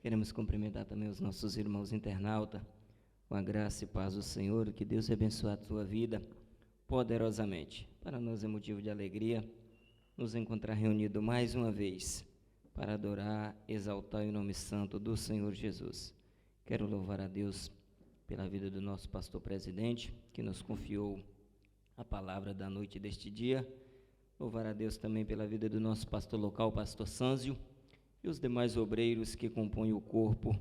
Queremos cumprimentar também os nossos irmãos internautas, com a graça e paz do Senhor, que Deus abençoe a tua vida poderosamente. Para nós é motivo de alegria nos encontrar reunidos mais uma vez, para adorar, exaltar o nome santo do Senhor Jesus. Quero louvar a Deus pela vida do nosso pastor presidente, que nos confiou a palavra da noite deste dia. Louvar a Deus também pela vida do nosso pastor local, o pastor Sânzio, e os demais obreiros que compõem o corpo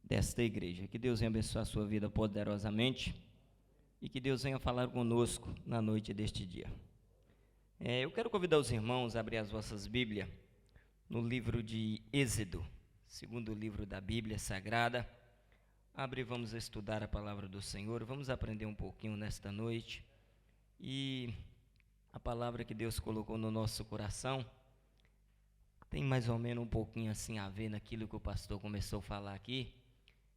desta igreja. Que Deus venha abençoar a sua vida poderosamente e que Deus venha falar conosco na noite deste dia. Eu quero convidar os irmãos a abrir as vossas Bíblias no livro de Êxodo, segundo livro da Bíblia Sagrada. Abre e vamos estudar a palavra do Senhor, vamos aprender um pouquinho nesta noite. E a palavra que Deus colocou no nosso coração tem mais ou menos um pouquinho assim a ver naquilo que o pastor começou a falar aqui.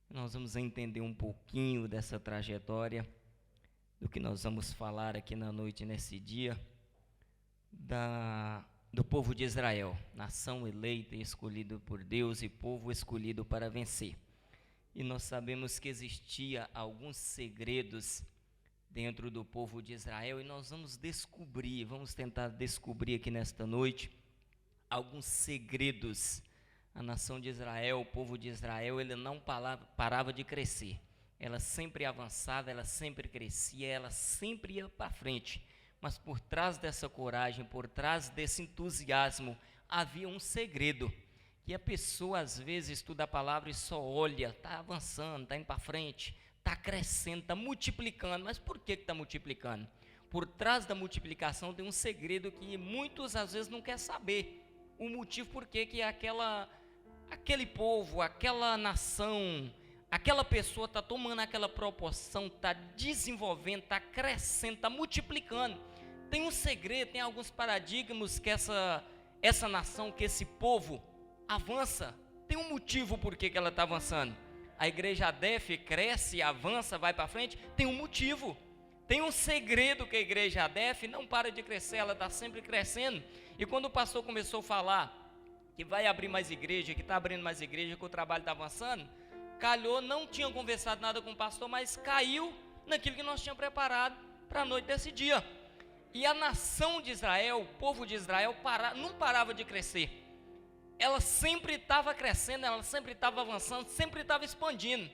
Nós vamos entender um pouquinho dessa trajetória, do que nós vamos falar aqui na noite, nesse dia, do povo de Israel, nação eleita e escolhida por Deus e povo escolhido para vencer. E nós sabemos que existia alguns segredos dentro do povo de Israel, e nós vamos tentar descobrir aqui nesta noite alguns segredos. A nação de Israel, o povo de Israel, ele não parava de crescer. Ela sempre avançava, ela sempre crescia, ela sempre ia para frente. Mas por trás dessa coragem, por trás desse entusiasmo, havia um segredo. Que a pessoa às vezes estuda a palavra e só olha, está avançando, está indo para frente, está crescendo, está multiplicando. Mas por que está multiplicando? Por trás da multiplicação tem um segredo que muitos às vezes não querem saber. O motivo por que aquele povo, aquela nação, aquela pessoa está tomando aquela proporção, está desenvolvendo, está crescendo, está multiplicando. Tem um segredo, tem alguns paradigmas que essa nação, que esse povo avança. Tem um motivo por que ela está avançando. A igreja ADEF cresce, avança, vai para frente, tem um motivo. Tem um segredo que a igreja ADEF não para de crescer, ela está sempre crescendo. E quando o pastor começou a falar que vai abrir mais igreja, que está abrindo mais igreja, que o trabalho está avançando, calhou, não tinha conversado nada com o pastor, mas caiu naquilo que nós tínhamos preparado para a noite desse dia. E a nação de Israel, o povo de Israel, não parava de crescer. Ela sempre estava crescendo, ela sempre estava avançando, sempre estava expandindo.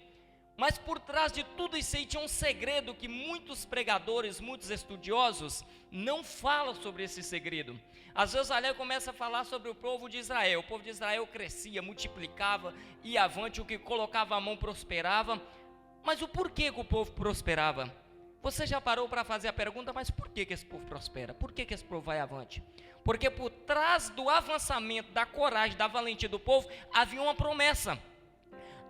Mas por trás de tudo isso aí tinha um segredo que muitos pregadores, muitos estudiosos não falam sobre esse segredo. Às vezes a começa a falar sobre o povo de Israel. O povo de Israel crescia, multiplicava, ia avante, o que colocava a mão prosperava. Mas o porquê que o povo prosperava? Você já parou para fazer a pergunta, mas por que esse povo prospera? Por que esse povo vai avante? Porque por trás do avançamento, da coragem, da valentia do povo, havia uma promessa.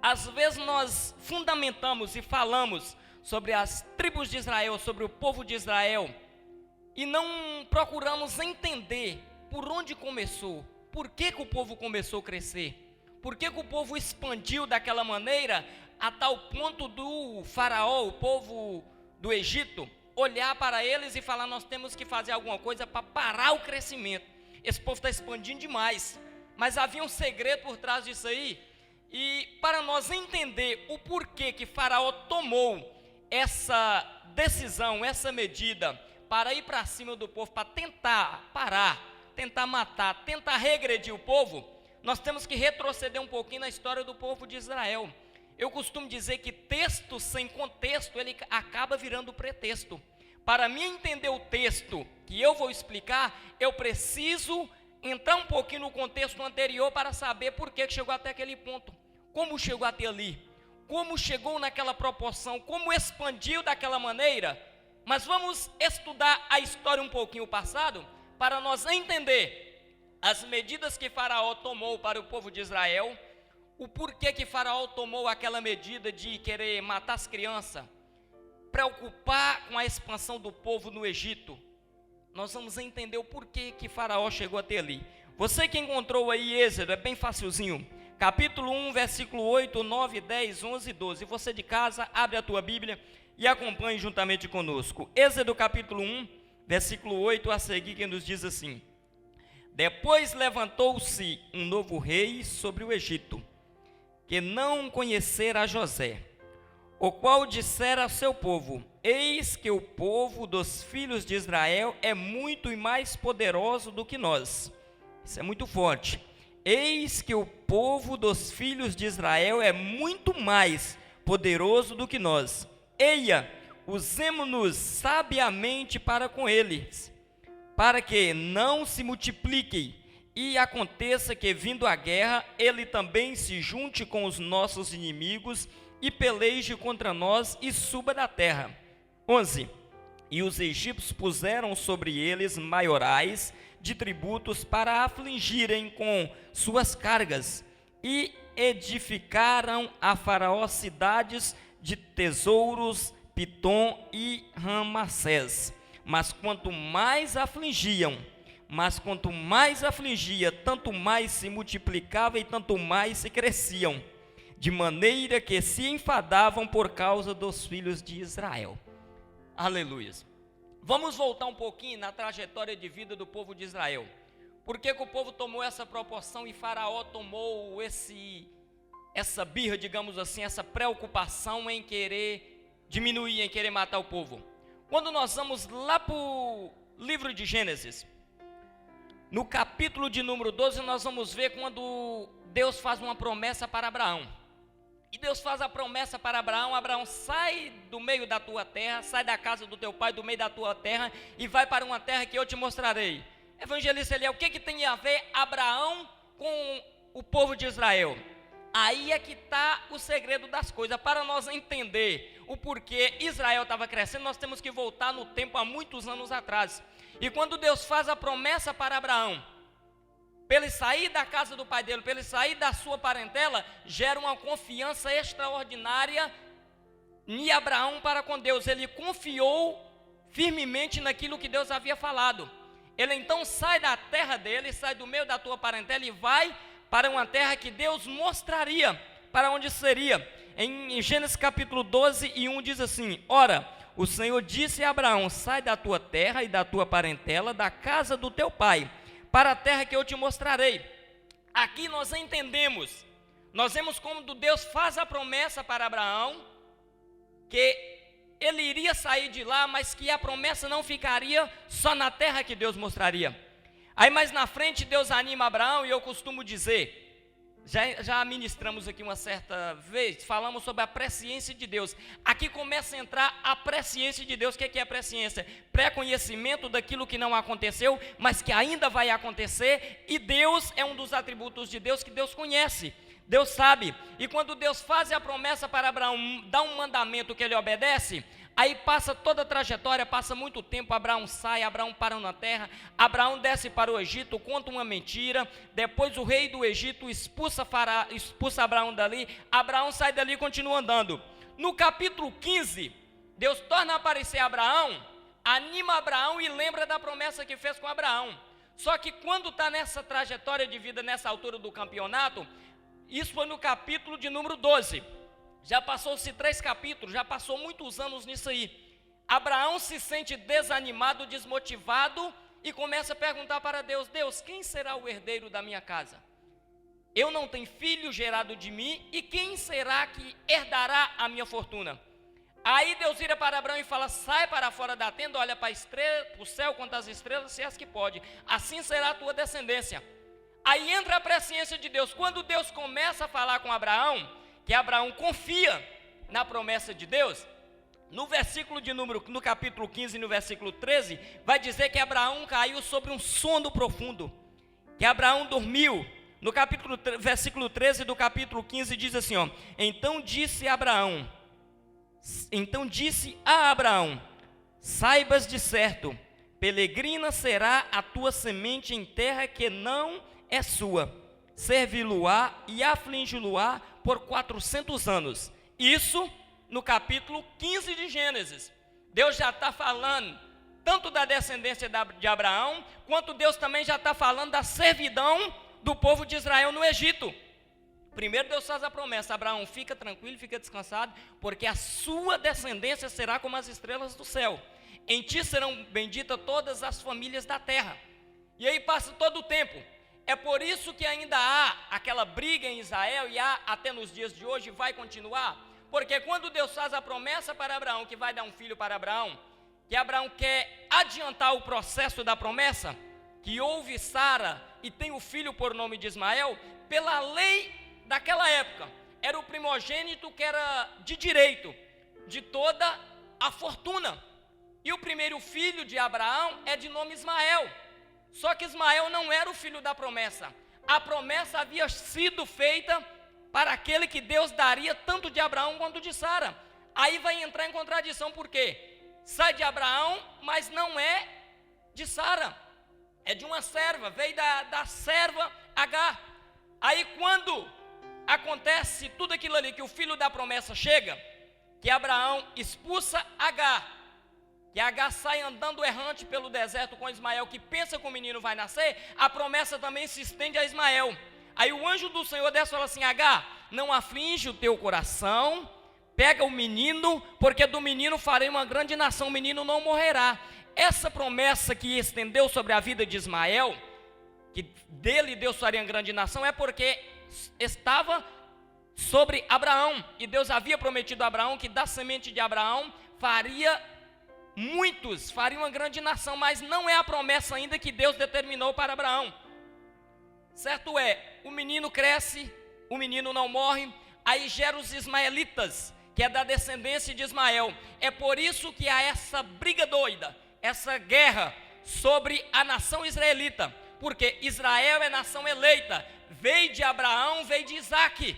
Às vezes nós fundamentamos e falamos sobre as tribos de Israel, sobre o povo de Israel, e não procuramos entender por onde começou, por que o povo começou a crescer, por que o povo expandiu daquela maneira, a tal ponto do faraó, o povo do Egito, olhar para eles e falar: nós temos que fazer alguma coisa para parar o crescimento. Esse povo está expandindo demais. Mas havia um segredo por trás disso aí. E para nós entender o porquê que Faraó tomou essa decisão, essa medida, para ir para cima do povo, para tentar parar, tentar matar, tentar regredir o povo, nós temos que retroceder um pouquinho na história do povo de Israel. Eu costumo dizer que texto sem contexto, ele acaba virando pretexto. Para mim entender o texto que eu vou explicar, eu preciso entrar um pouquinho no contexto anterior para saber por que chegou até aquele ponto. Como chegou até ali, como chegou naquela proporção, como expandiu daquela maneira. Mas vamos estudar a história um pouquinho, o passado, para nós entender as medidas que Faraó tomou para o povo de Israel, o porquê que Faraó tomou aquela medida de querer matar as crianças, preocupar com a expansão do povo no Egito. Nós vamos entender o porquê que Faraó chegou até ali. Você que encontrou aí Êxodo, é bem facilzinho. Capítulo 1, versículo 8, 9, 10, 11 e 12. Você de casa, abre a tua Bíblia e acompanhe juntamente conosco. Êxodo capítulo 1, versículo 8 a seguir, que nos diz assim: Depois levantou-se um novo rei sobre o Egito, que não conhecera José, o qual dissera ao seu povo: eis que o povo dos filhos de Israel é muito e mais poderoso do que nós. Isso é muito forte. Eis que o povo dos filhos de Israel é muito mais poderoso do que nós. Eia, usemo-nos sabiamente para com eles, para que não se multipliquem, e aconteça que, vindo a guerra, ele também se junte com os nossos inimigos, e peleje contra nós, e suba da terra. 11. E os egípcios puseram sobre eles maiorais de tributos para afligirem com suas cargas, e edificaram a Faraó cidades de tesouros, Pitom e Ramassés. Mas quanto mais afligia, tanto mais se multiplicava e tanto mais se cresciam, de maneira que se enfadavam por causa dos filhos de Israel. Aleluia. Vamos voltar um pouquinho na trajetória de vida do povo de Israel. Por que o povo tomou essa proporção e Faraó tomou essa birra, digamos assim, essa preocupação em querer diminuir, em querer matar o povo? Quando nós vamos lá para o livro de Gênesis, no capítulo de número 12, nós vamos ver quando Deus faz uma promessa para Abraão. E Deus faz a promessa para Abraão: Abraão, sai do meio da tua terra, sai da casa do teu pai, do meio da tua terra, e vai para uma terra que eu te mostrarei. Evangelista Eliel, o que tem a ver Abraão com o povo de Israel? Aí é que está o segredo das coisas. Para nós entender o porquê Israel estava crescendo, nós temos que voltar no tempo, há muitos anos atrás. E quando Deus faz a promessa para Abraão, para ele sair da casa do pai dele, para ele sair da sua parentela, gera uma confiança extraordinária em Abraão para com Deus. Ele confiou firmemente naquilo que Deus havia falado. Ele então sai da terra dele, sai do meio da tua parentela e vai para uma terra que Deus mostraria para onde seria. Em Gênesis capítulo 12 e 1 diz assim: ora, o Senhor disse a Abraão: sai da tua terra e da tua parentela, da casa do teu pai, para a terra que eu te mostrarei. Aqui nós entendemos, nós vemos como Deus faz a promessa para Abraão, que ele iria sair de lá, mas que a promessa não ficaria só na terra que Deus mostraria. Aí mais na frente Deus anima Abraão, e eu costumo dizer, já ministramos aqui uma certa vez, falamos sobre a presciência de Deus. Aqui começa a entrar a presciência de Deus. O que é a presciência? Pré-conhecimento daquilo que não aconteceu, mas que ainda vai acontecer. E Deus é um dos atributos de Deus que Deus conhece, Deus sabe. E quando Deus faz a promessa para Abraão, dá um mandamento que ele obedece, aí passa toda a trajetória, passa muito tempo, Abraão sai, Abraão para na terra, Abraão desce para o Egito, conta uma mentira, depois o rei do Egito expulsa Abraão dali, Abraão sai dali e continua andando. No capítulo 15, Deus torna a aparecer Abraão, anima Abraão e lembra da promessa que fez com Abraão. Só que quando está nessa trajetória de vida, nessa altura do campeonato, isso foi no capítulo de número 12, já passou-se 3 capítulos, já passou muitos anos nisso aí. Abraão se sente desanimado, desmotivado e começa a perguntar para Deus: Deus, quem será o herdeiro da minha casa? Eu não tenho filho gerado de mim, e quem será que herdará a minha fortuna? Aí Deus vira para Abraão e fala: sai para fora da tenda, olha para o céu, quanto as estrelas, se és que pode, assim será a tua descendência. Aí entra a presciência de Deus. Quando Deus começa a falar com Abraão, que Abraão confia na promessa de Deus, no capítulo 15, no versículo 13, vai dizer que Abraão caiu sobre um sono profundo, que Abraão dormiu. No versículo 13 do capítulo 15 diz assim, ó: então disse a Abraão, saibas de certo, peregrina será a tua semente em terra que não é sua, servi-lo-á e afligi-lo-á por 400 anos. Isso no capítulo 15 de Gênesis. Deus já está falando tanto da descendência de Abraão, quanto Deus também já está falando da servidão do povo de Israel no Egito. Primeiro Deus faz a promessa: Abraão, fica tranquilo, fica descansado, porque a sua descendência será como as estrelas do céu. Em ti serão benditas todas as famílias da terra. E aí passa todo o tempo. É por isso que ainda há aquela briga em Israel, e há até nos dias de hoje, vai continuar. Porque quando Deus faz a promessa para Abraão, que vai dar um filho para Abraão, que Abraão quer adiantar o processo da promessa, que houve Sara e tem o filho por nome de Ismael, pela lei daquela época, era o primogênito que era de direito de toda a fortuna. E o primeiro filho de Abraão é de nome Ismael. Só que Ismael não era o filho da promessa. A promessa havia sido feita para aquele que Deus daria tanto de Abraão quanto de Sara. Aí vai entrar em contradição, por quê? Sai de Abraão, mas não é de Sara. É de uma serva, veio da serva Agar. Aí quando acontece tudo aquilo ali, que o filho da promessa chega, que Abraão expulsa Agar, que Agar sai andando errante pelo deserto com Ismael, que pensa que o menino vai nascer, a promessa também se estende a Ismael. Aí o anjo do Senhor desce e fala assim: Agar, não aflige o teu coração, pega o menino, porque do menino farei uma grande nação, o menino não morrerá. Essa promessa que estendeu sobre a vida de Ismael, que dele Deus faria uma grande nação, é porque estava sobre Abraão, e Deus havia prometido a Abraão que da semente de Abraão faria uma grande nação, mas não é a promessa ainda que Deus determinou para Abraão. Certo é, o menino cresce, o menino não morre, aí gera os ismaelitas, que é da descendência de Ismael. É por isso que há essa briga doida, essa guerra sobre a nação israelita, porque Israel é nação eleita, veio de Abraão, veio de Isaac.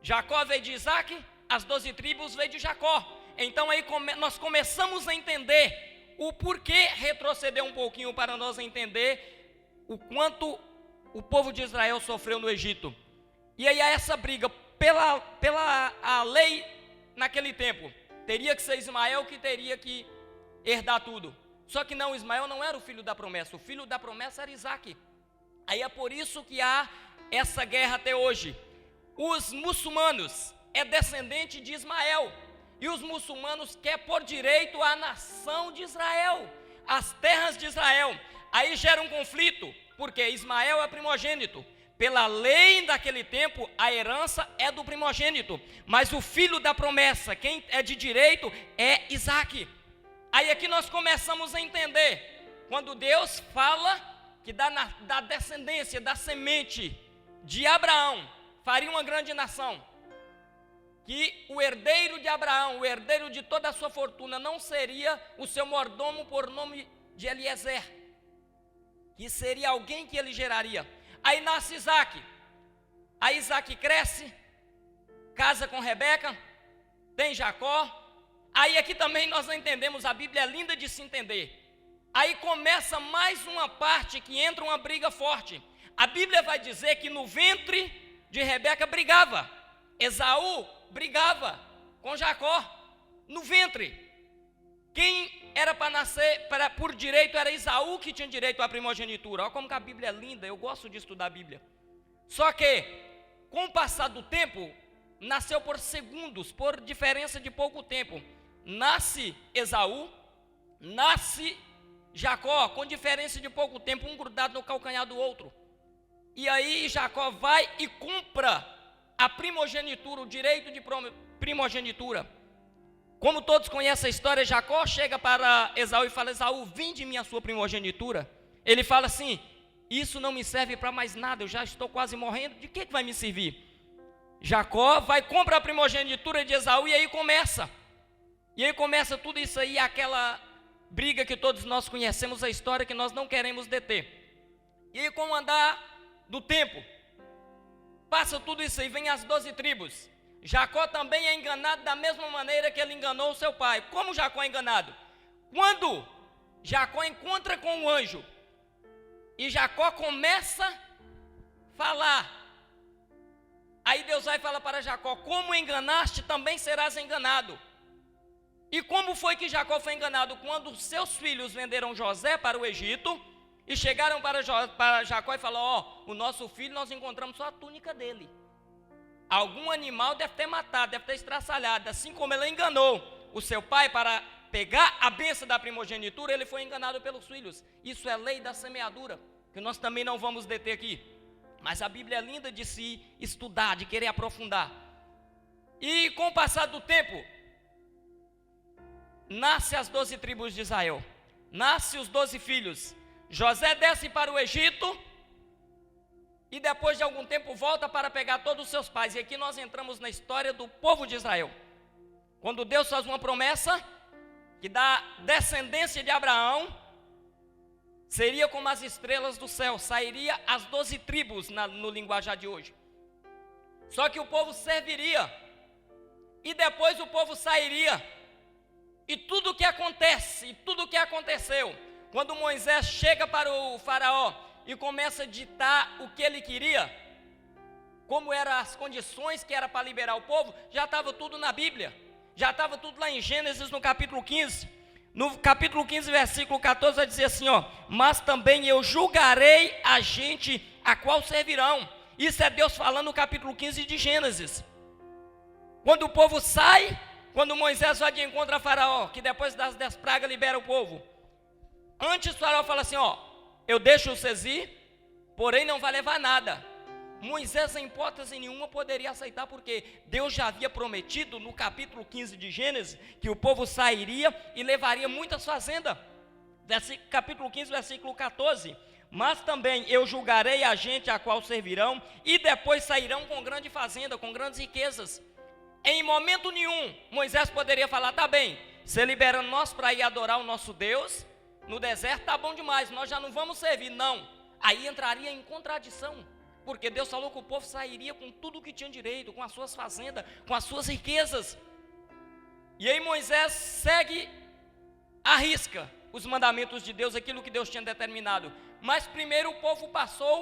Jacó veio de Isaac, as 12 tribos veio de Jacó. Então aí nós começamos a entender o porquê retroceder um pouquinho para nós entender o quanto o povo de Israel sofreu no Egito. E aí há essa briga pela a lei naquele tempo. Teria que ser Ismael que teria que herdar tudo. Só que não, Ismael não era o filho da promessa, o filho da promessa era Isaac. Aí é por isso que há essa guerra até hoje. Os muçulmanos é descendente de Ismael, e os muçulmanos querem por direito a nação de Israel, as terras de Israel. Aí gera um conflito, porque Ismael é primogênito. Pela lei daquele tempo, a herança é do primogênito, mas o filho da promessa, quem é de direito, é Isaac. Aí aqui nós começamos a entender, quando Deus fala que da descendência, da semente de Abraão, faria uma grande nação, que o herdeiro de Abraão, o herdeiro de toda a sua fortuna, não seria o seu mordomo por nome de Eliezer, que seria alguém que ele geraria. Aí nasce Isaac, aí Isaac cresce, casa com Rebeca, tem Jacó. Aí aqui também nós não entendemos, a Bíblia é linda de se entender. Aí começa mais uma parte que entra uma briga forte. A Bíblia vai dizer que no ventre de Rebeca brigava, Esaú brigava com Jacó, no ventre. Quem era para nascer por direito era Esaú, que tinha direito à primogenitura. Olha como que a Bíblia é linda, eu gosto de estudar a Bíblia. Só que, com o passar do tempo, nasceu por segundos, por diferença de pouco tempo. Nasce Esaú, nasce Jacó, com diferença de pouco tempo, um grudado no calcanhar do outro. E aí Jacó vai e compra a primogenitura, o direito de primogenitura. Como todos conhecem a história, Jacó chega para Esaú e fala: Esaú, vinde-me a sua primogenitura. Ele fala assim: isso não me serve para mais nada, eu já estou quase morrendo, de que vai me servir? Jacó vai, compra a primogenitura de Esaú, e aí começa tudo isso aí, aquela briga que todos nós conhecemos a história, que nós não queremos deter. E aí, com o andar do tempo, passa tudo isso aí, vem as 12 tribos. Jacó também é enganado da mesma maneira que ele enganou o seu pai. Como Jacó é enganado? Quando Jacó encontra com o anjo, e Jacó começa a falar, aí Deus vai falar para Jacó: como enganaste, também serás enganado. E como foi que Jacó foi enganado? Quando seus filhos venderam José para o Egito, e chegaram para Jacó e falaram: o nosso filho, nós encontramos só a túnica dele. Algum animal deve ter matado, deve ter estraçalhado. Assim como ele enganou o seu pai para pegar a bênção da primogenitura, ele foi enganado pelos filhos. Isso é lei da semeadura, que que nós também não vamos deter aqui. Mas a Bíblia é linda de se estudar, de querer aprofundar. E com o passar do tempo, nasce as 12 tribos de Israel, nasce os 12 filhos. José desce para o Egito e depois de algum tempo volta para pegar todos os seus pais. E aqui nós entramos na história do povo de Israel. Quando Deus faz uma promessa que da descendência de Abraão seria como as estrelas do céu, sairia as 12 tribos no linguajar de hoje. Só que o povo serviria e depois o povo sairia. E tudo o que acontece, e tudo o que aconteceu, quando Moisés chega para o faraó e começa a ditar o que ele queria, como eram as condições que era para liberar o povo, já estava tudo na Bíblia, já estava tudo lá em Gênesis no capítulo 15. No capítulo 15, versículo 14, vai dizer assim, ó: mas também eu julgarei a gente a qual servirão. Isso é Deus falando no capítulo 15 de Gênesis. Quando o povo sai, quando Moisés vai de encontro a Faraó, que depois das 10 pragas libera o povo. Antes o Faraó fala assim, ó: eu deixo vocês ir, porém não vai levar nada. Moisés, em hipótese nenhuma, poderia aceitar, porque Deus já havia prometido no capítulo 15 de Gênesis que o povo sairia e levaria muitas fazendas. Capítulo 15, versículo 14: mas também eu julgarei a gente a qual servirão, e depois sairão com grande fazenda, com grandes riquezas. Em momento nenhum Moisés poderia falar: tá bem, você liberando nós para ir adorar o nosso Deus no deserto, tá bom demais, nós já não vamos servir. Não, aí entraria em contradição, porque Deus falou que o povo sairia com tudo o que tinha direito, com as suas fazendas, com as suas riquezas. E aí Moisés segue à risca os mandamentos de Deus, aquilo que Deus tinha determinado. Mas primeiro o povo passou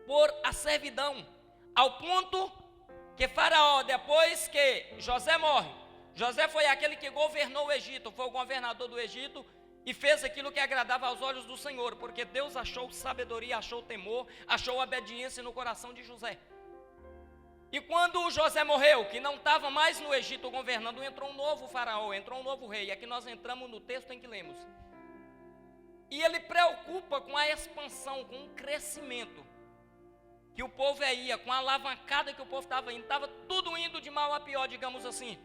por a servidão, ao ponto que Faraó, depois que José morre, José foi aquele que governou o Egito, foi o governador do Egito, e fez aquilo que agradava aos olhos do Senhor, porque Deus achou sabedoria, achou temor, achou obediência no coração de José. E quando José morreu, que não estava mais no Egito governando, entrou um novo faraó, entrou um novo rei. Aqui nós entramos no texto em que lemos. E ele preocupa com a expansão, com o crescimento que o povo ia, com a alavancada que o povo estava indo. Estava tudo indo de mal a pior, digamos assim.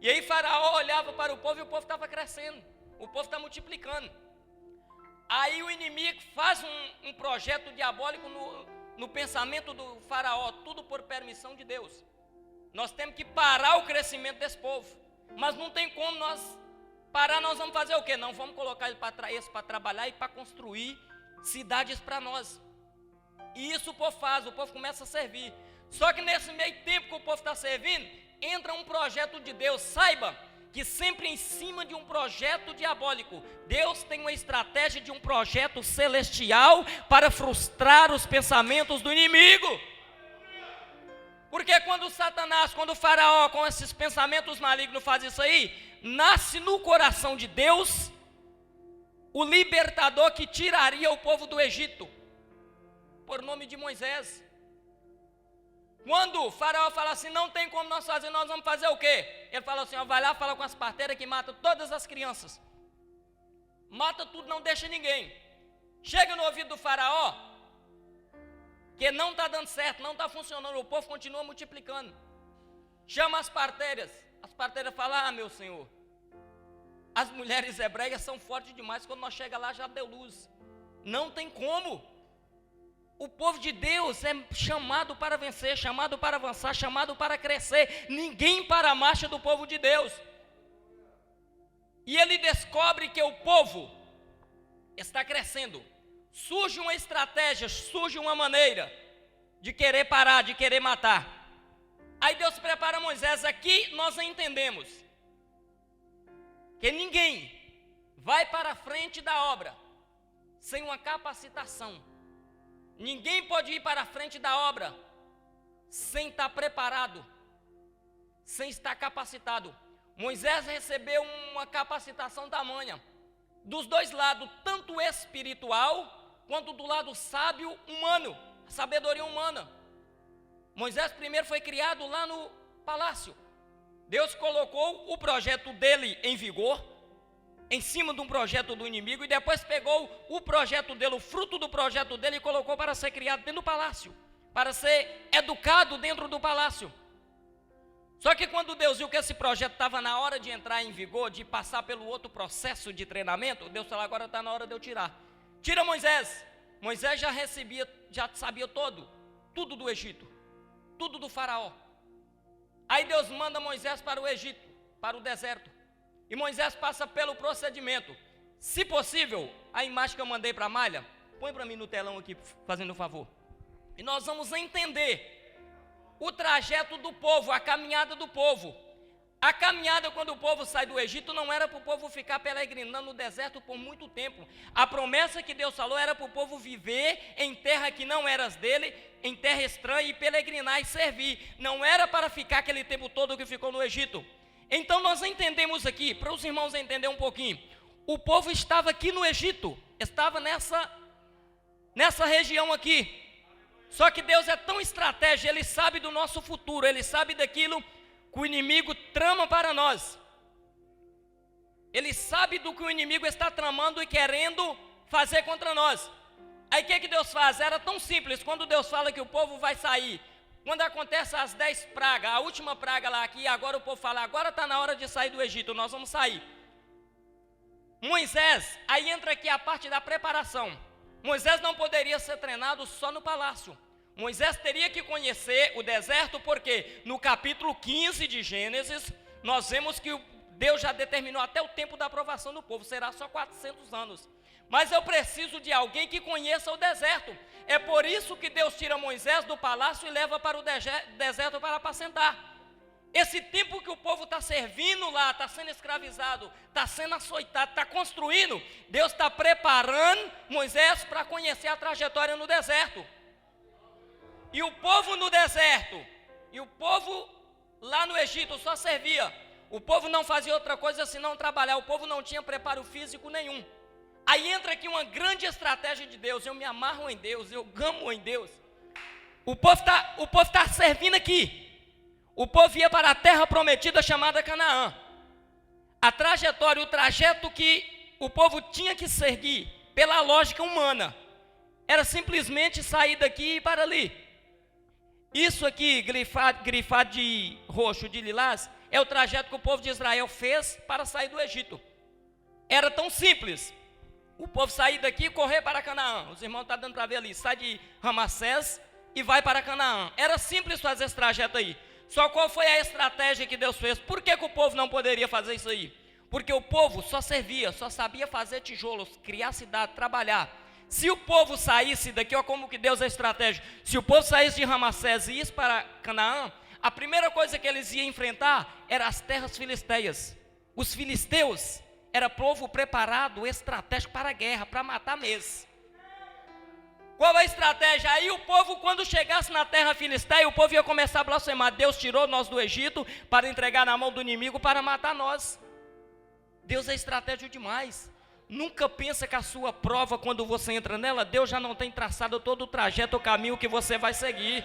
E aí Faraó olhava para o povo e o povo estava crescendo. O povo está multiplicando. Aí o inimigo faz um projeto diabólico no pensamento do faraó, tudo por permissão de Deus. Nós temos que parar o crescimento desse povo. Mas não tem como nós parar, nós vamos fazer o quê? Não, vamos colocar eles para trabalhar e para construir cidades para nós. E isso o povo faz, o povo começa a servir. Só que nesse meio tempo que o povo está servindo, entra um projeto de Deus. Saiba que sempre em cima de um projeto diabólico, Deus tem uma estratégia de um projeto celestial para frustrar os pensamentos do inimigo. Porque quando Satanás, quando o faraó com esses pensamentos malignos faz isso aí, nasce no coração de Deus o libertador que tiraria o povo do Egito, por nome de Moisés. Quando o faraó fala assim, não tem como nós fazer, nós vamos fazer o quê? Ele fala assim, ó, vai lá, fala com as parteiras que matam todas as crianças. Mata tudo, não deixa ninguém. Chega no ouvido do faraó, que não está dando certo, não está funcionando, o povo continua multiplicando. Chama as parteiras falam, ah, meu senhor, as mulheres hebreias são fortes demais, quando nós chega lá já deu luz. Não tem como. O povo de Deus é chamado para vencer, chamado para avançar, chamado para crescer. Ninguém para a marcha do povo de Deus. E ele descobre que o povo está crescendo. Surge uma estratégia, surge uma maneira de querer parar, de querer matar. Aí Deus prepara Moisés. Aqui nós entendemos que ninguém vai para a frente da obra sem uma capacitação. Ninguém pode ir para a frente da obra sem estar preparado, sem estar capacitado. Moisés recebeu uma capacitação tamanha, dos dois lados, tanto espiritual, quanto do lado sábio humano, sabedoria humana. Moisés primeiro foi criado lá no palácio. Deus colocou o projeto dele em vigor, em cima de um projeto do inimigo e depois pegou o projeto dele, o fruto do projeto dele e colocou para ser criado dentro do palácio, para ser educado dentro do palácio. Só que quando Deus viu que esse projeto estava na hora de entrar em vigor, de passar pelo outro processo de treinamento, Deus falou, agora está na hora de eu tirar. Tira Moisés. Moisés já sabia tudo do Egito, tudo do faraó. Aí Deus manda Moisés para o Egito, para o deserto. E Moisés passa pelo procedimento. Se possível, a imagem que eu mandei para a Malha, põe para mim no telão aqui, fazendo um favor. E nós vamos entender o trajeto do povo, a caminhada do povo. A caminhada quando o povo sai do Egito não era para o povo ficar peregrinando no deserto por muito tempo. A promessa que Deus falou era para o povo viver em terra que não era dele, em terra estranha e peregrinar e servir. Não era para ficar aquele tempo todo que ficou no Egito. Então nós entendemos aqui, para os irmãos entenderem um pouquinho, o povo estava aqui no Egito, estava nessa região aqui. Só que Deus é tão estratégico, Ele sabe do nosso futuro, Ele sabe daquilo que o inimigo trama para nós. Ele sabe do que o inimigo está tramando e querendo fazer contra nós. Aí o que Deus faz? Era tão simples, quando Deus fala que o povo vai sair, quando acontece as 10 pragas, a última praga lá aqui, agora o povo fala, agora está na hora de sair do Egito, nós vamos sair. Moisés, aí entra aqui a parte da preparação. Moisés não poderia ser treinado só no palácio. Moisés teria que conhecer o deserto, porque no capítulo 15 de Gênesis, nós vemos que Deus já determinou até o tempo da aprovação do povo, será só 400 anos. Mas eu preciso de alguém que conheça o deserto. É por isso que Deus tira Moisés do palácio e leva para o deserto para apacentar. Esse tempo que o povo está servindo lá, está sendo escravizado, está sendo açoitado, está construindo, Deus está preparando Moisés para conhecer a trajetória no deserto. E o povo no deserto, e o povo lá no Egito só servia. O povo não fazia outra coisa senão trabalhar, o povo não tinha preparo físico nenhum. Aí entra aqui uma grande estratégia de Deus, eu me amarro em Deus, eu amo em Deus. O povo está servindo aqui. O povo ia para a terra prometida chamada Canaã. A trajetória, o trajeto que o povo tinha que seguir, pela lógica humana, era simplesmente sair daqui e ir para ali. Isso aqui, grifado de roxo, de lilás, é o trajeto que o povo de Israel fez para sair do Egito. Era tão simples. O povo sair daqui e correr para Canaã. Os irmãos estão dando para ver ali, sai de Ramassés e vai para Canaã. Era simples fazer esse trajeto aí. Só qual foi a estratégia que Deus fez? Por que o povo não poderia fazer isso aí? Porque o povo só servia, só sabia fazer tijolos, criar cidade, trabalhar. Se o povo saísse daqui, olha como que Deus é estratégico. Se o povo saísse de Ramassés e ia para Canaã, a primeira coisa que eles iam enfrentar era as terras filisteias. Os filisteus era povo preparado, estratégico para a guerra, para matar mesmo. Qual a estratégia? Aí o povo, quando chegasse na terra filisteia, o povo ia começar a blasfemar. Deus tirou nós do Egito para entregar na mão do inimigo para matar nós. Deus é estratégico demais. Nunca pensa que a sua prova, quando você entra nela, Deus já não tem traçado todo o trajeto, o caminho que você vai seguir.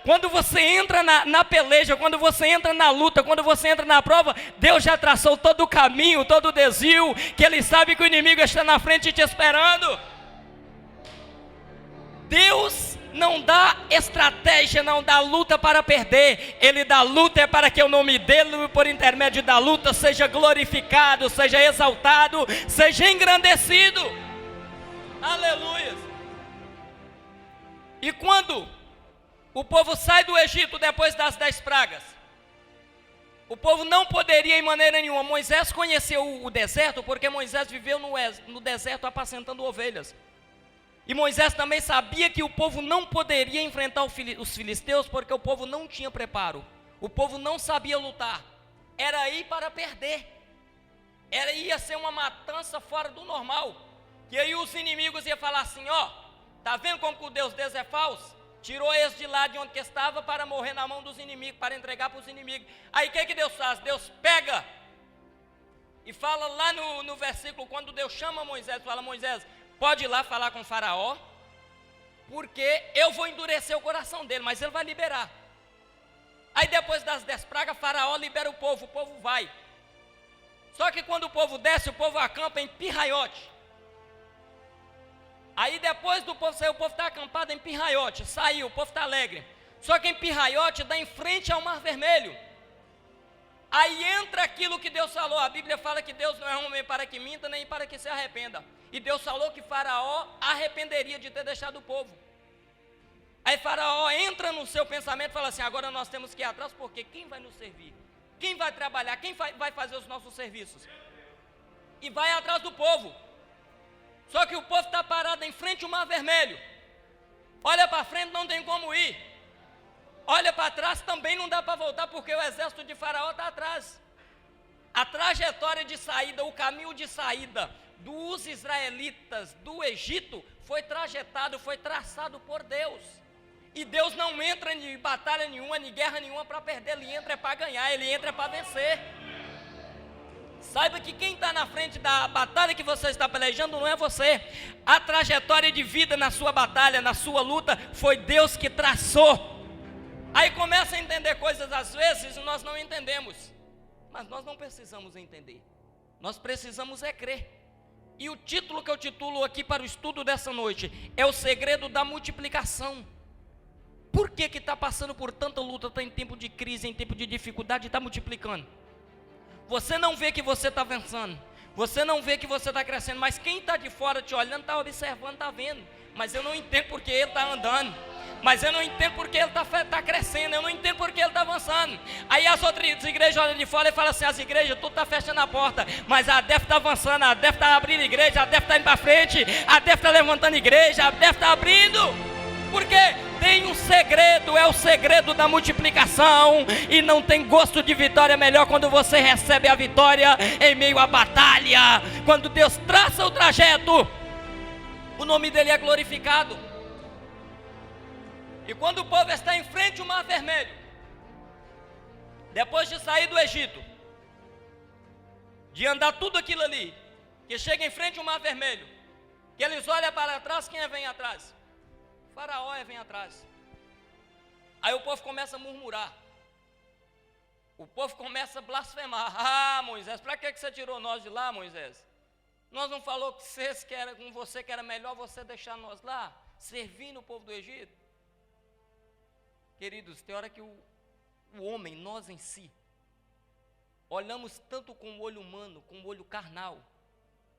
Quando você entra na peleja, quando você entra na luta, quando você entra na prova, Deus já traçou todo o caminho, todo o desvio, que Ele sabe que o inimigo está na frente te esperando. Deus não dá estratégia, não dá luta para perder. Ele dá luta é para que o nome dele, por intermédio da luta, seja glorificado, seja exaltado, seja engrandecido. Aleluia. E quando o povo sai do Egito depois das 10 pragas, o povo não poderia em maneira nenhuma. Moisés conheceu o deserto, porque Moisés viveu no deserto apacentando ovelhas. E Moisés também sabia que o povo não poderia enfrentar os filisteus, porque o povo não tinha preparo. O povo não sabia lutar. Era ir para perder. Ia ser uma matança fora do normal. E aí os inimigos iam falar assim, ó, tá vendo como que o Deus deles é falso? Tirou eles de lá de onde que estava para morrer na mão dos inimigos, para entregar para os inimigos. Aí o que Deus faz? Deus pega e fala lá no versículo, quando Deus chama Moisés, fala, Moisés, pode ir lá falar com o faraó, porque eu vou endurecer o coração dele, mas ele vai liberar. Aí depois das 10 pragas, faraó libera o povo vai. Só que quando o povo desce, o povo acampa em Pi-Hahirote. Aí depois do povo sair, o povo está acampado em Pi-Hahirote. Saiu, o povo está alegre. Só que em Pi-Hahirote dá em frente ao Mar Vermelho. Aí entra aquilo que Deus falou. A Bíblia fala que Deus não é homem para que minta, nem para que se arrependa. E Deus falou que Faraó arrependeria de ter deixado o povo. Aí Faraó entra no seu pensamento e fala assim: agora nós temos que ir atrás, porque quem vai nos servir? Quem vai trabalhar? Quem vai fazer os nossos serviços? E vai atrás do povo. Só que o povo está parado em frente ao Mar Vermelho. Olha para frente, não tem como ir. Olha para trás, também não dá para voltar, porque o exército de Faraó está atrás. A trajetória de saída, o caminho de saída dos israelitas do Egito foi trajetado, foi traçado por Deus. E Deus não entra em batalha nenhuma, em guerra nenhuma para perder. Ele entra para ganhar, ele entra para vencer. Saiba que quem está na frente da batalha que você está pelejando não é você. A trajetória de vida na sua batalha, na sua luta, foi Deus que traçou. Aí começa a entender coisas às vezes e nós não entendemos. Mas nós não precisamos entender. Nós precisamos é crer. E o título que eu titulo aqui para o estudo dessa noite é o segredo da multiplicação. Por que está passando por tanta luta, está em tempo de crise, em tempo de dificuldade e está multiplicando? Você não vê que você está avançando, você não vê que você está crescendo, mas quem está de fora te olhando, está observando, está vendo. Mas eu não entendo porque ele está andando, mas eu não entendo porque ele está crescendo, eu não entendo porque ele está avançando. Aí as outras igrejas olham de fora e falam assim: as igrejas, tudo está fechando a porta, mas a DEF está avançando, a DEF está abrindo igreja, a DEF está indo para frente, a DEF está levantando igreja, a DEF está abrindo. Por quê? Tem um segredo, é o segredo da multiplicação. E não tem gosto de vitória melhor quando você recebe a vitória em meio à batalha. Quando Deus traça o trajeto, o nome dele é glorificado. E quando o povo está em frente ao Mar Vermelho, depois de sair do Egito, de andar tudo aquilo ali, que chega em frente ao Mar Vermelho, que eles olham para trás, quem vem atrás? Faraó vem atrás. Aí o povo começa a murmurar. O povo começa a blasfemar. Ah, Moisés, para que você tirou nós de lá, Moisés? Nós não falou que com você que era melhor você deixar nós lá, servindo o povo do Egito? Queridos, tem hora que o homem, nós em si, olhamos tanto com o olho humano, com o olho carnal,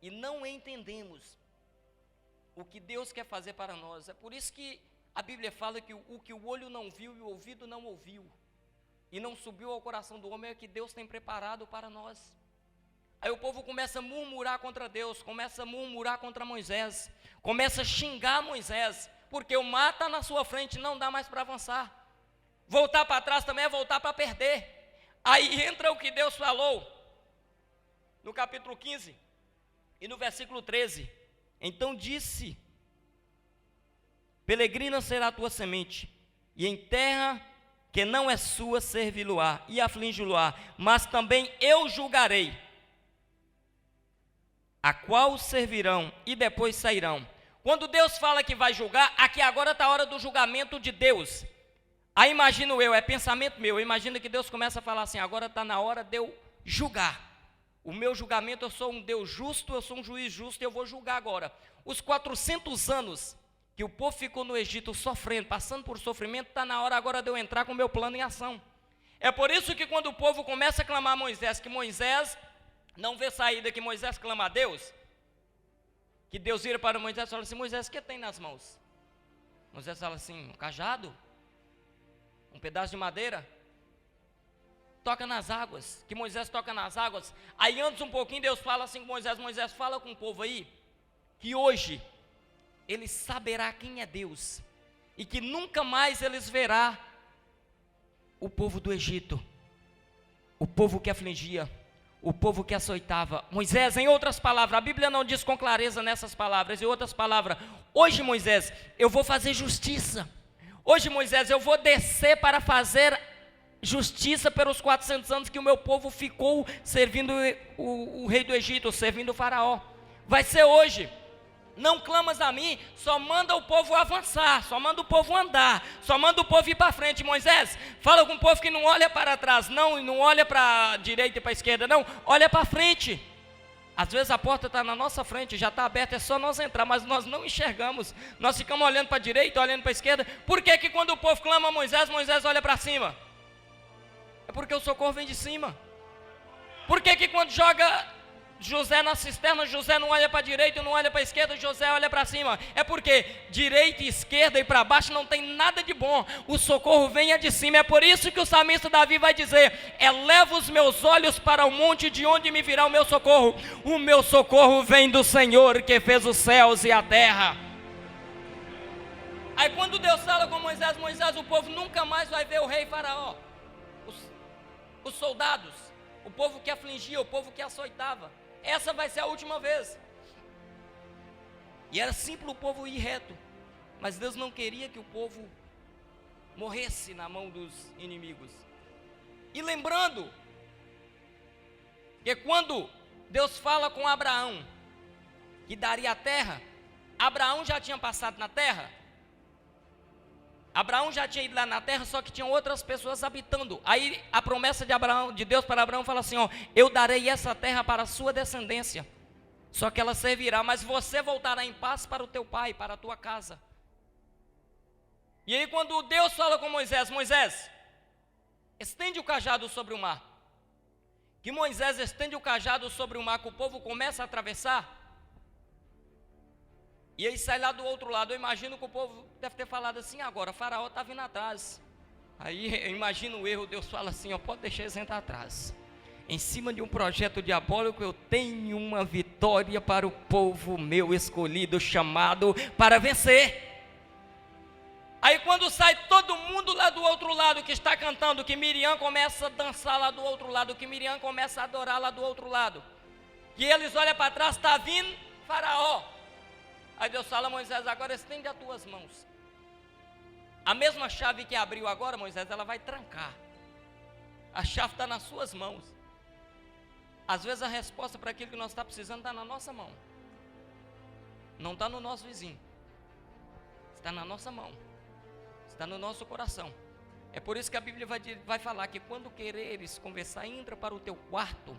e não entendemos o que Deus quer fazer para nós. É por isso que a Bíblia fala que o que o olho não viu e o ouvido não ouviu, e não subiu ao coração do homem, é que Deus tem preparado para nós. Aí o povo começa a murmurar contra Deus, começa a murmurar contra Moisés, começa a xingar Moisés, porque o mar está na sua frente, não dá mais para avançar. Voltar para trás também é voltar para perder. Aí entra o que Deus falou, no capítulo 15, e no versículo 13. Então disse: peregrina será a tua semente, e em terra que não é sua servi-lo-á, e aflige-lo-á, mas também eu julgarei, a qual servirão, e depois sairão. Quando Deus fala que vai julgar, aqui agora está a hora do julgamento de Deus. Aí imagino eu, é pensamento meu, imagina que Deus começa a falar assim: agora está na hora de eu julgar. O meu julgamento, eu sou um Deus justo, eu sou um juiz justo, e eu vou julgar agora. Os 400 anos que o povo ficou no Egito sofrendo, passando por sofrimento, está na hora agora de eu entrar com o meu plano em ação. É por isso que quando o povo começa a clamar a Moisés, que Moisés não vê saída, que Moisés clama a Deus, que Deus vira para Moisés e fala assim: Moisés, o que tem nas mãos? Moisés fala assim: um cajado? Um pedaço de madeira? Toca nas águas, que Moisés toca nas águas. Aí antes um pouquinho Deus fala assim com Moisés: Moisés, fala com o povo aí, que hoje ele saberá quem é Deus, e que nunca mais eles verá o povo do Egito, o povo que afligia, o povo que açoitava. Moisés, em outras palavras, a Bíblia não diz com clareza nessas palavras, em outras palavras, hoje Moisés, eu vou fazer justiça. Hoje Moisés, eu vou descer para fazer justiça pelos 400 anos que o meu povo ficou servindo o rei do Egito, servindo o faraó. Vai ser hoje. não clamas a mim, só manda o povo avançar, só manda o povo andar, só manda o povo ir para frente. Moisés, fala com o povo que não olha para trás, não, e não olha para a direita e para a esquerda, não, olha para frente. Às vezes a porta está na nossa frente, já está aberta, é só nós entrar, mas nós não enxergamos, nós ficamos olhando para a direita, olhando para a esquerda. Por que que quando o povo clama a Moisés, Moisés olha para cima? É porque o socorro vem de cima. Por que que quando joga José na cisterna, José não olha para a direita, não olha para a esquerda, José olha para cima? É porque direita, esquerda e para baixo não tem nada de bom, o socorro vem de cima. É por isso que o salmista Davi vai dizer: eleva os meus olhos para o monte, de onde me virá o meu socorro? O meu socorro vem do Senhor, que fez os céus e a terra. Aí quando Deus fala com Moisés, Moisés, o povo nunca mais vai ver o rei Faraó, os soldados, o povo que afligia, o povo que açoitava. Essa vai ser a última vez. E era simples o povo ir reto, mas Deus não queria que o povo morresse na mão dos inimigos. E lembrando que quando Deus fala com Abraão que daria a terra, Abraão já tinha passado na terra, Abraão já tinha ido lá na terra, só que tinham outras pessoas habitando. Aí a promessa de Deus para Abraão fala assim: ó, eu darei essa terra para a sua descendência, só que ela servirá, mas você voltará em paz para o teu pai, para a tua casa. E aí quando Deus fala com Moisés, Moisés, estende o cajado sobre o mar. Que Moisés estende o cajado sobre o mar, que o povo começa a atravessar. E aí sai lá do outro lado. Eu imagino que o povo deve ter falado assim: agora, Faraó está vindo atrás. Aí eu imagino o erro, Deus fala assim: ó, pode deixar eles entrar atrás. Em cima de um projeto diabólico, eu tenho uma vitória para o povo meu escolhido, chamado para vencer. Aí quando sai todo mundo lá do outro lado que está cantando, que Miriam começa a dançar lá do outro lado, que Miriam começa a adorar lá do outro lado, que eles olham para trás, está vindo Faraó. Aí Deus fala: Moisés, agora estende as tuas mãos. A mesma chave que abriu agora, Moisés, ela vai trancar. A chave está nas suas mãos. Às vezes a resposta para aquilo que nós estamos precisando está na nossa mão. Não está no nosso vizinho. Está na nossa mão. Está no nosso coração. É por isso que a Bíblia vai falar que quando quereres conversar, entra para o teu quarto,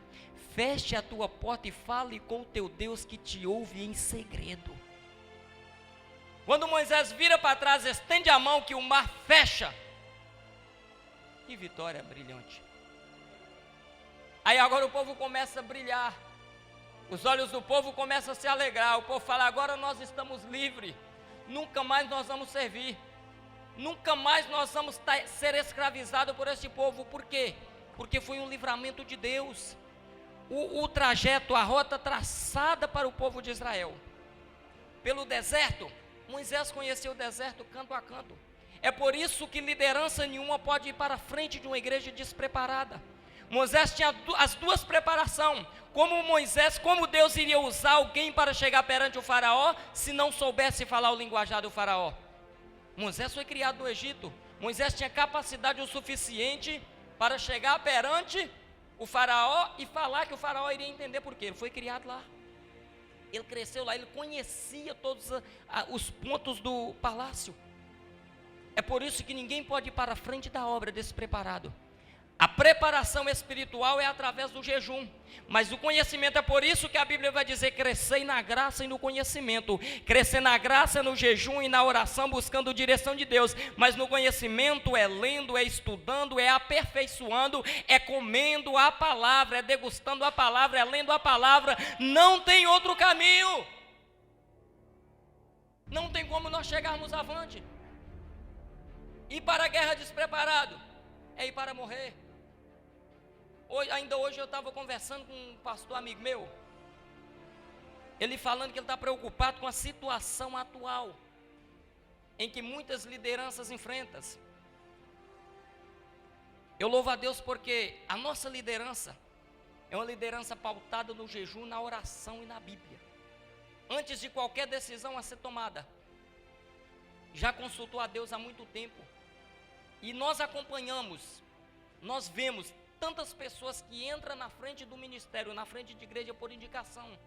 feche a tua porta e fale com o teu Deus que te ouve em segredo. Quando Moisés vira para trás, estende a mão, que o mar fecha. Que vitória brilhante. Aí agora o povo começa a brilhar. Os olhos do povo começam a se alegrar. O povo fala: agora nós estamos livres. Nunca mais nós vamos servir. Nunca mais nós vamos ser escravizados por esse povo. Por quê? Porque foi um livramento de Deus. O trajeto, a rota traçada para o povo de Israel. Pelo deserto, Moisés conheceu o deserto canto a canto. É por isso que liderança nenhuma pode ir para a frente de uma igreja despreparada. Moisés tinha as duas preparações. Como Deus iria usar alguém para chegar perante o faraó, se não soubesse falar o linguajar do faraó? Moisés foi criado no Egito. Moisés tinha capacidade o suficiente para chegar perante o faraó e falar que o faraó iria entender por quê. Ele foi criado lá. Ele cresceu lá, ele conhecia todos os pontos do palácio. É por isso que ninguém pode ir para a frente da obra despreparado. A preparação espiritual é através do jejum, mas o conhecimento, é por isso que a Bíblia vai dizer: crescei na graça e no conhecimento. Crescer na graça, no jejum e na oração, buscando direção de Deus. Mas no conhecimento é lendo, é estudando, é aperfeiçoando, é comendo a palavra, é degustando a palavra, é lendo a palavra. Não tem outro caminho. Não tem como nós chegarmos avante. Ir para a guerra despreparado é ir para morrer. Ainda hoje eu estava conversando com um pastor amigo meu, ele falando que ele está preocupado com a situação atual, em que muitas lideranças enfrentam. Eu louvo a Deus porque a nossa liderança é uma liderança pautada no jejum, na oração e na Bíblia. Antes de qualquer decisão a ser tomada, já consultou a Deus há muito tempo. E nós acompanhamos, nós vemos tantas pessoas que entram na frente do ministério, na frente de igreja por indicação.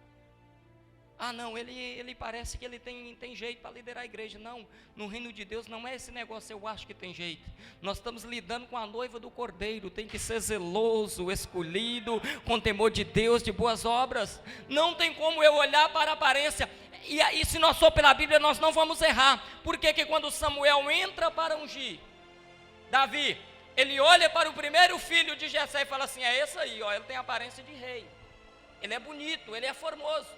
Ah, não, ele parece que ele tem jeito para liderar a igreja. Não, no reino de Deus não é esse negócio, eu acho que tem jeito. Nós estamos lidando com a noiva do Cordeiro, tem que ser zeloso, escolhido, com temor de Deus, de boas obras. Não tem como eu olhar para a aparência. E se nós for pela Bíblia, nós não vamos errar. Por que quando Samuel entra para ungir Davi, ele olha para o primeiro filho de Jessé e fala assim: é esse aí, ó, ele tem aparência de rei, ele é bonito, ele é formoso.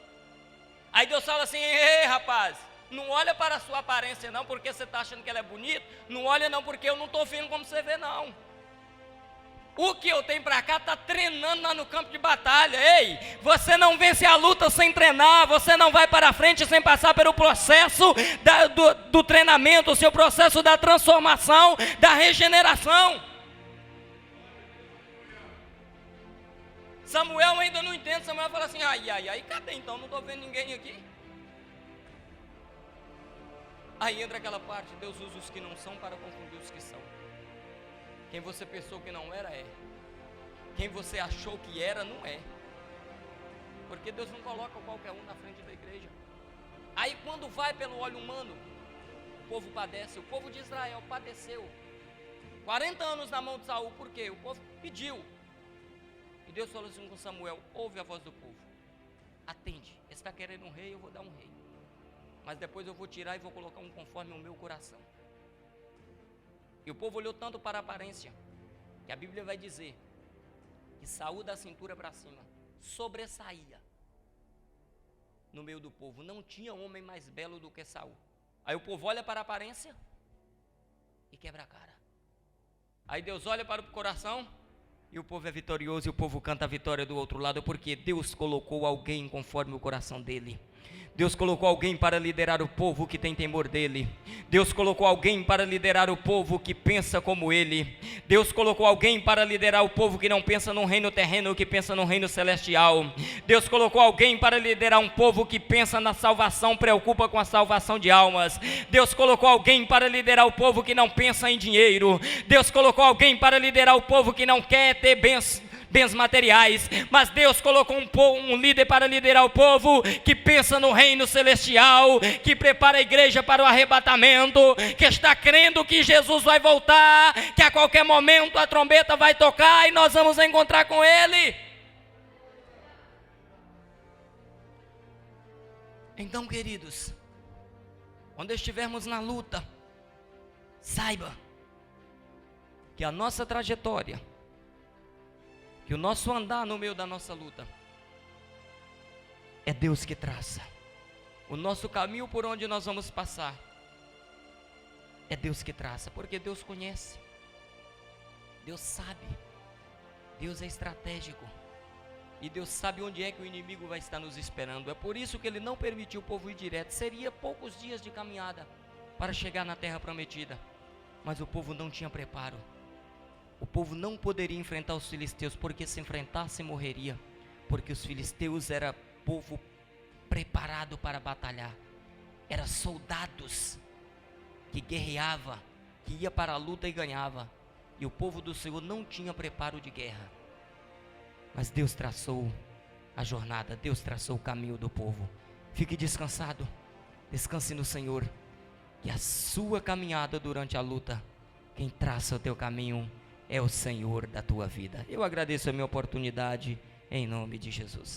Aí Deus fala assim: ei rapaz, não olha para a sua aparência não, porque você está achando que ele é bonito. Não olha não, porque eu não estou vendo como você vê não. O que eu tenho para cá está treinando lá no campo de batalha. Ei, você não vence a luta sem treinar. Você não vai para frente sem passar pelo processo do treinamento, o seu processo da transformação, da regeneração. Samuel ainda não entende. Samuel fala assim: ai, cadê então? Não estou vendo ninguém aqui. Aí entra aquela parte: Deus usa os que não são para confundir os que são. Quem você pensou que não era, é. Quem você achou que era, não é. Porque Deus não coloca qualquer um na frente da igreja. Aí quando vai pelo olho humano, o povo padece. O povo de Israel padeceu 40 anos na mão de Saul. Por quê? O povo pediu. E Deus falou assim com Samuel: ouve a voz do povo, atende. Ele está querendo um rei, eu vou dar um rei, mas depois eu vou tirar e vou colocar um conforme o meu coração. E o povo olhou tanto para a aparência, que a Bíblia vai dizer que Saul da cintura para cima sobressaía no meio do povo. Não tinha homem mais belo do que Saul. Aí o povo olha para a aparência e quebra a cara. Aí Deus olha para o coração e o povo é vitorioso, e o povo canta a vitória do outro lado, porque Deus colocou alguém conforme o coração dele. Deus colocou alguém para liderar o povo que tem temor dele. Deus colocou alguém para liderar o povo que pensa como ele. Deus colocou alguém para liderar o povo que não pensa num reino terreno, que pensa num reino celestial. Deus colocou alguém para liderar um povo que pensa na salvação, preocupa com a salvação de almas. Deus colocou alguém para liderar o povo que não pensa em dinheiro. Deus colocou alguém para liderar o povo que não quer ter bens materiais, mas Deus colocou um líder para liderar o povo que pensa no reino celestial, que prepara a igreja para o arrebatamento, que está crendo que Jesus vai voltar, que a qualquer momento a trombeta vai tocar e nós vamos encontrar com Ele. Então, queridos, quando estivermos na luta, saiba que a nossa trajetória, que o nosso andar no meio da nossa luta, é Deus que traça. O nosso caminho por onde nós vamos passar, é Deus que traça, porque Deus conhece, Deus sabe, Deus é estratégico, e Deus sabe onde é que o inimigo vai estar nos esperando. É por isso que Ele não permitiu o povo ir direto. Seria poucos dias de caminhada para chegar na terra prometida, mas o povo não tinha preparo. O povo não poderia enfrentar os filisteus, porque se enfrentasse morreria, porque os filisteus era povo preparado para batalhar, era soldados que guerreava, que ia para a luta e ganhava, e o povo do Senhor não tinha preparo de guerra. Mas Deus traçou a jornada, Deus traçou o caminho do povo. Fique descansado, descanse no Senhor, que a sua caminhada durante a luta, quem traça o teu caminho é o Senhor da tua vida. Eu agradeço a minha oportunidade, em nome de Jesus.